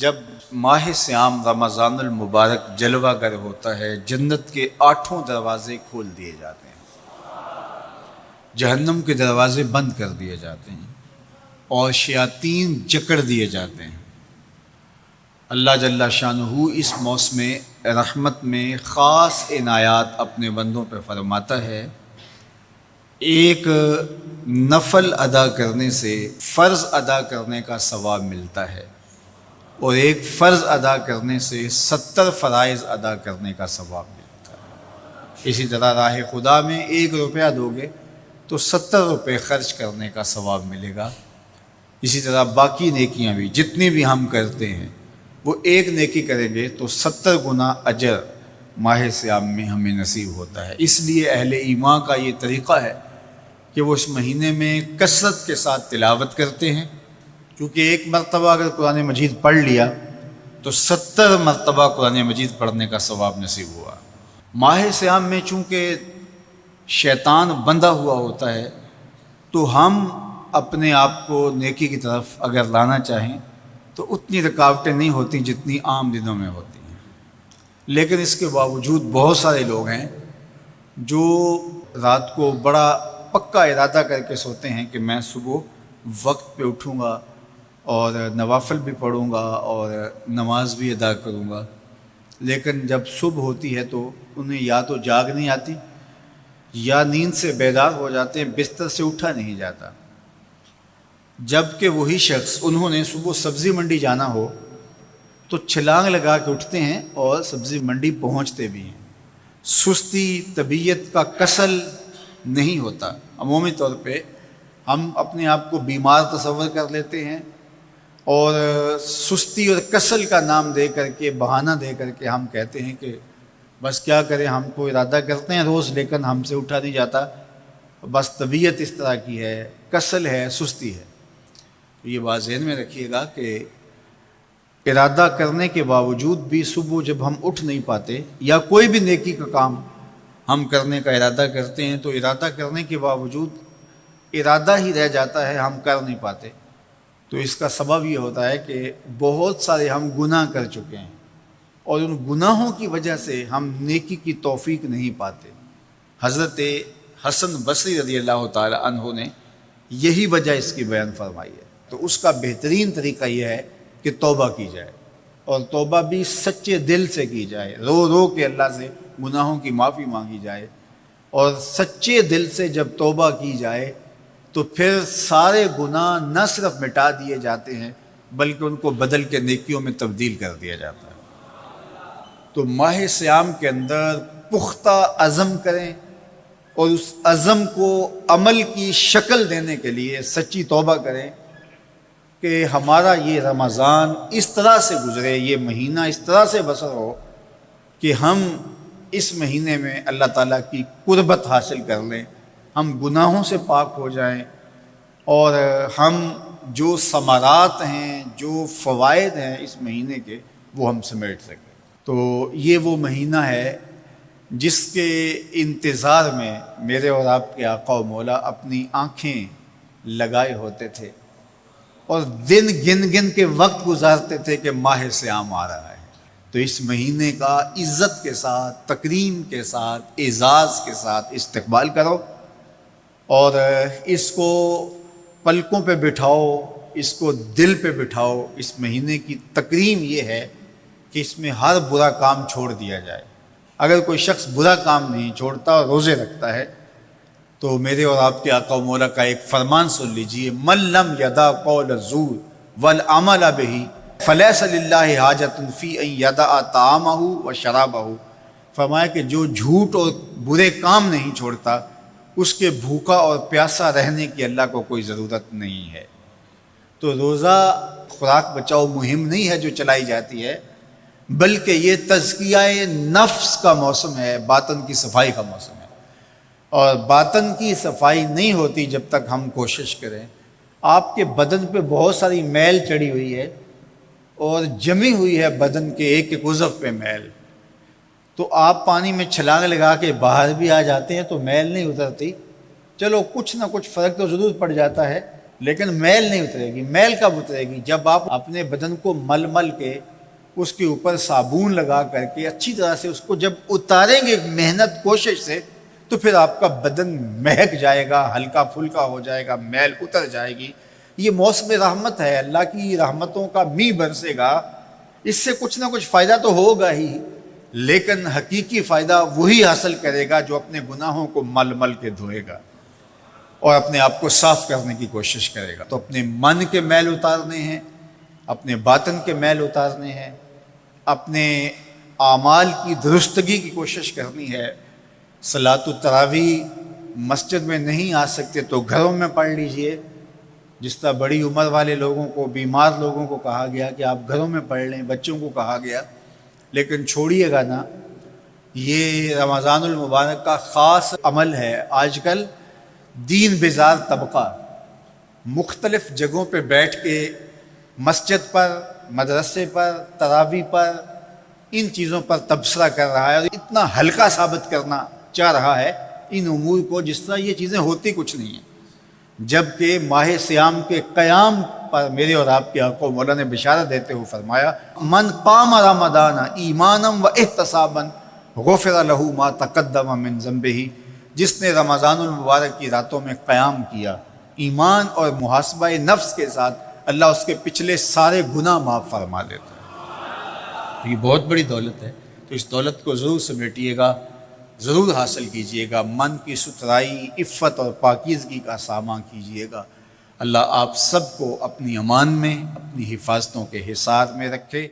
جب ماہ صیام رمضان المبارک جلوہ گر ہوتا ہے، جنت کے 8 دروازے کھول دیے جاتے ہیں، جہنم کے دروازے بند کر دیے جاتے ہیں اور شیاطین جکڑ دیے جاتے ہیں۔ اللہ جل شانہ اس موسم رحمت میں خاص عنایات اپنے بندوں پہ فرماتا ہے۔ ایک نفل ادا کرنے سے فرض ادا کرنے کا ثواب ملتا ہے اور ایک فرض ادا کرنے سے 70 فرائض ادا کرنے کا ثواب ملتا ہے۔ اسی طرح راہ خدا میں 1 روپیہ دو گے تو 70 روپے خرچ کرنے کا ثواب ملے گا۔ اسی طرح باقی نیکیاں بھی جتنی بھی ہم کرتے ہیں، وہ ایک نیکی کریں گے تو 70 گنا اجر ماہ صیام میں ہمیں نصیب ہوتا ہے۔ اس لیے اہل ایمان کا یہ طریقہ ہے کہ وہ اس مہینے میں کثرت کے ساتھ تلاوت کرتے ہیں، کیونکہ ایک مرتبہ اگر قرآن مجید پڑھ لیا تو 70 مرتبہ قرآن مجید پڑھنے کا ثواب نصیب ہوا۔ ماہ صیام میں چونکہ شیطان بندھا ہوا ہوتا ہے، تو ہم اپنے آپ کو نیکی کی طرف اگر لانا چاہیں تو اتنی رکاوٹیں نہیں ہوتی جتنی عام دنوں میں ہوتی ہیں، لیکن اس کے باوجود بہت سارے لوگ ہیں جو رات کو بڑا پکا ارادہ کر کے سوتے ہیں کہ میں صبح وقت پہ اٹھوں گا اور نوافل بھی پڑھوں گا اور نماز بھی ادا کروں گا، لیکن جب صبح ہوتی ہے تو انہیں یا تو جاگ نہیں آتی یا نیند سے بیدار ہو جاتے ہیں، بستر سے اٹھا نہیں جاتا۔ جبکہ وہی شخص انہوں نے صبح سبزی منڈی جانا ہو تو چھلانگ لگا کے اٹھتے ہیں اور سبزی منڈی پہنچتے بھی ہیں۔ سستی طبیعت کا کسل نہیں ہوتا۔ عمومی طور پہ ہم اپنے آپ کو بیمار تصور کر لیتے ہیں اور سستی اور کسل کا نام دے کر کے، بہانہ دے کر کے ہم کہتے ہیں کہ بس کیا کریں، ہم کو ارادہ کرتے ہیں روز لیکن ہم سے اٹھا نہیں جاتا، بس طبیعت اس طرح کی ہے، کسل ہے، سستی ہے۔ یہ بات ذہن میں رکھیے گا کہ ارادہ کرنے کے باوجود بھی صبح جب ہم اٹھ نہیں پاتے یا کوئی بھی نیکی کا کام ہم کرنے کا ارادہ کرتے ہیں تو ارادہ کرنے کے باوجود ارادہ ہی رہ جاتا ہے، ہم کر نہیں پاتے، تو اس کا سبب یہ ہوتا ہے کہ بہت سارے ہم گناہ کر چکے ہیں اور ان گناہوں کی وجہ سے ہم نیکی کی توفیق نہیں پاتے۔ حضرت حسن بصری رضی اللہ تعالی عنہ نے یہی وجہ اس کی بیان فرمائی ہے۔ تو اس کا بہترین طریقہ یہ ہے کہ توبہ کی جائے، اور توبہ بھی سچے دل سے کی جائے، رو رو کے اللہ سے گناہوں کی معافی مانگی جائے، اور سچے دل سے جب توبہ کی جائے تو پھر سارے گناہ نہ صرف مٹا دیے جاتے ہیں بلکہ ان کو بدل کے نیکیوں میں تبدیل کر دیا جاتا ہے۔ تو ماہ صیام کے اندر پختہ عزم کریں اور اس عزم کو عمل کی شکل دینے کے لیے سچی توبہ کریں کہ ہمارا یہ رمضان اس طرح سے گزرے، یہ مہینہ اس طرح سے بسر ہو کہ ہم اس مہینے میں اللہ تعالیٰ کی قربت حاصل کر لیں، ہم گناہوں سے پاک ہو جائیں اور ہم جو ثمرات ہیں، جو فوائد ہیں اس مہینے کے، وہ ہم سمیٹ سکیں۔ تو یہ وہ مہینہ ہے جس کے انتظار میں میرے اور آپ کے آقا و مولا اپنی آنکھیں لگائے ہوتے تھے اور دن گن گن کے وقت گزارتے تھے کہ ماہ صیام آ رہا ہے۔ تو اس مہینے کا عزت کے ساتھ، تکریم کے ساتھ، اعزاز کے ساتھ استقبال کرو اور اس کو پلکوں پہ بٹھاؤ، اس کو دل پہ بٹھاؤ۔ اس مہینے کی تکریم یہ ہے کہ اس میں ہر برا کام چھوڑ دیا جائے۔ اگر کوئی شخص برا کام نہیں چھوڑتا اور روزے رکھتا ہے تو میرے اور آپ کے آقا و مولا کا ایک فرمان سن لیجئے، من لم یدع قول الزور والعمل بہ فلیس للہ حاجۃ فی ان یدع طعامہ و شرابہ۔ فرمایا کہ جو جھوٹ اور برے کام نہیں چھوڑتا، اس کے بھوکا اور پیاسا رہنے کی اللہ کو کوئی ضرورت نہیں ہے۔ تو روزہ خوراک بچاؤ مہم نہیں ہے جو چلائی جاتی ہے، بلکہ یہ تزکیہ نفس کا موسم ہے، باطن کی صفائی کا موسم ہے، اور باطن کی صفائی نہیں ہوتی جب تک ہم کوشش کریں۔ آپ کے بدن پہ بہت ساری میل چڑھی ہوئی ہے اور جمی ہوئی ہے بدن کے ایک ایک عضو پہ میل، تو آپ پانی میں چھلانگ لگا کے باہر بھی آ جاتے ہیں تو میل نہیں اترتی، چلو کچھ نہ کچھ فرق تو ضرور پڑ جاتا ہے، لیکن میل نہیں اترے گی۔ میل کب اترے گی؟ جب آپ اپنے بدن کو مل مل کے اس کے اوپر صابن لگا کر کے اچھی طرح سے اس کو جب اتاریں گے محنت کوشش سے، تو پھر آپ کا بدن مہک جائے گا، ہلکا پھلکا ہو جائے گا، میل اتر جائے گی۔ یہ موسم رحمت ہے، اللہ کی رحمتوں کا میਂہ برسے گا، اس سے کچھ نہ کچھ فائدہ تو ہوگا ہی، لیکن حقیقی فائدہ وہی حاصل کرے گا جو اپنے گناہوں کو مل مل کے دھوئے گا اور اپنے آپ کو صاف کرنے کی کوشش کرے گا۔ تو اپنے من کے میل اتارنے ہیں، اپنے باطن کے میل اتارنے ہیں، اپنے اعمال کی درستگی کی کوشش کرنی ہے۔ صلاۃ التراویح مسجد میں نہیں آ سکتے تو گھروں میں پڑھ لیجئے، جس طرح بڑی عمر والے لوگوں کو، بیمار لوگوں کو کہا گیا کہ آپ گھروں میں پڑھ لیں، بچوں کو کہا گیا، لیکن چھوڑیے گا نا، یہ رمضان المبارک کا خاص عمل ہے۔ آج کل دین بیزار طبقہ مختلف جگہوں پہ بیٹھ کے مسجد پر، مدرسے پر، تراویح پر، ان چیزوں پر تبصرہ کر رہا ہے اور اتنا ہلکا ثابت کرنا چاہ رہا ہے ان امور کو، جس طرح یہ چیزیں ہوتی کچھ نہیں ہیں، جبکہ ماہ صیام کے قیام پر میرے اور آپ کے آقا مولا نے بشارت دیتے ہوئے فرمایا، من قام رمضان ایمانا و احتسابا غفر له ما تقدم من ذنبہ، جس نے رمضان المبارک کی راتوں میں قیام کیا ایمان اور محاسبہ نفس کے ساتھ، اللہ اس کے پچھلے سارے گناہ معاف فرما دیتا ہے۔ یہ بہت بڑی دولت ہے، تو اس دولت کو ضرور سمیٹیے گا، ضرور حاصل کیجئے گا، من کی ستھرائی، عفت اور پاکیزگی کا سامان کیجئے گا۔ اللہ آپ سب کو اپنی امان میں، اپنی حفاظتوں کے حصار میں رکھے۔